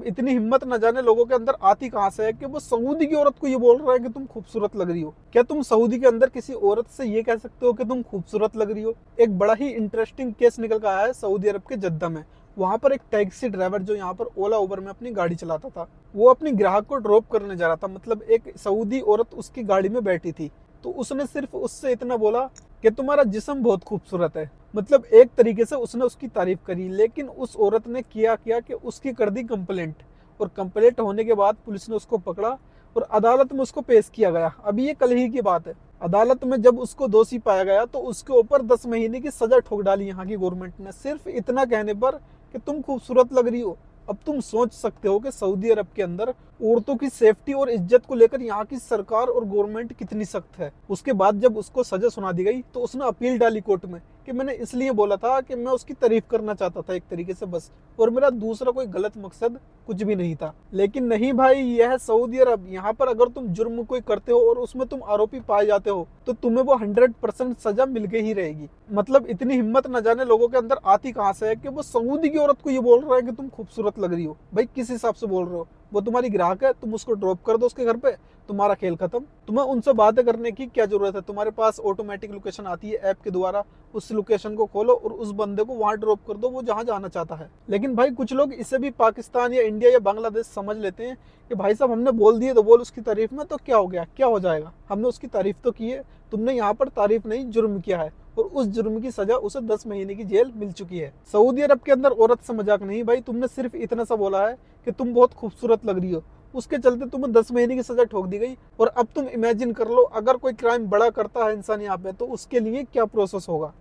इतनी हिम्मत न जाने लोगों के अंदर आती कहां से है कि वो सऊदी की औरत को ये बोल रहा है कि तुम खूबसूरत लग रही हो। क्या तुम सऊदी के अंदर किसी औरत से ये कह सकते हो कि तुम खूबसूरत लग रही हो? एक बड़ा ही इंटरेस्टिंग केस निकल कर आया है सऊदी अरब के जद्दा में। वहां पर एक टैक्सी ड्राइवर जो यहाँ पर ओला उबर में अपनी गाड़ी चलाता था, वो अपनी ग्राहक को ड्रॉप करने जा रहा था। मतलब एक सऊदी औरत उसकी गाड़ी में बैठी थी, तो उसने सिर्फ उससे इतना बोला कि तुम्हारा जिस्म बहुत खूबसूरत है। मतलब एक तरीके से उसने उसकी तारीफ करी, लेकिन उस औरत ने किया क्या कि उसकी कर दी कंप्लेंट। और कंप्लेंट होने के बाद पुलिस ने उसको पकड़ा और अदालत में उसको पेश किया गया। अभी ये कल ही की बात है। अदालत में जब उसको दोषी पाया गया तो उसके ऊपर 10 महीने की सजा ठोक डाली यहाँ की गवर्नमेंट ने, सिर्फ इतना कहने पर कि तुम खूबसूरत लग रही हो। अब तुम सोच सकते हो कि सऊदी अरब के अंदर औरतों की सेफ्टी और इज्जत को लेकर यहाँ की सरकार और गवर्नमेंट कितनी सख्त है। उसके बाद जब उसको सजा सुना दी गई तो उसने अपील डाली कोर्ट में कि मैंने इसलिए बोला था कि मैं उसकी तारीफ करना चाहता था एक तरीके से बस, और मेरा दूसरा कोई गलत मकसद कुछ भी नहीं था। लेकिन नहीं भाई, यह है सऊदी अरब। यहाँ पर अगर तुम जुर्म कोई करते हो और उसमें तुम आरोपी पाए जाते हो तो तुम्हें वो 100% सजा मिल के ही रहेगी। मतलब इतनी हिम्मत न जाने लोगों के अंदर आती कहां से है कि वो सऊदी की औरत को ये बोल रहा है कि तुम खूबसूरत लग रही हो। भाई किस हिसाब से बोल रहे हो? वो तुम्हारी ग्राहक है, तुम उसको ड्रॉप कर दो उसके घर पे, तुम्हारा खेल खत्म। तुम्हें उनसे बातें करने की क्या जरूरत है? तुम्हारे पास ऑटोमेटिक लोकेशन आती है ऐप के द्वारा, उस लोकेशन को खोलो और उस बंदे को वहां ड्रॉप कर दो, वो जहां जाना चाहता है। लेकिन भाई कुछ लोग इसे भी पाकिस्तान या इंडिया या बांग्लादेश समझ लेते हैं कि भाई साहब हमने बोल दिए तो बोल उसकी तारीफ में, तो क्या हो गया, क्या हो जाएगा, हमने उसकी तारीफ तो की है। तुमने यहाँ पर तारीफ नहीं, जुर्म किया है, और उस जुर्म की सजा उसे 10 महीने की जेल मिल चुकी है। सऊदी अरब के अंदर औरत से मजाक नहीं भाई। तुमने सिर्फ इतना सा बोला है कि तुम बहुत खूबसूरत लग रही हो, उसके चलते तुम्हें 10 महीने की सजा ठोक दी गई। और अब तुम इमेजिन कर लो, अगर कोई क्राइम बड़ा करता है इंसान यहाँ पे तो उसके लिए क्या प्रोसेस होगा।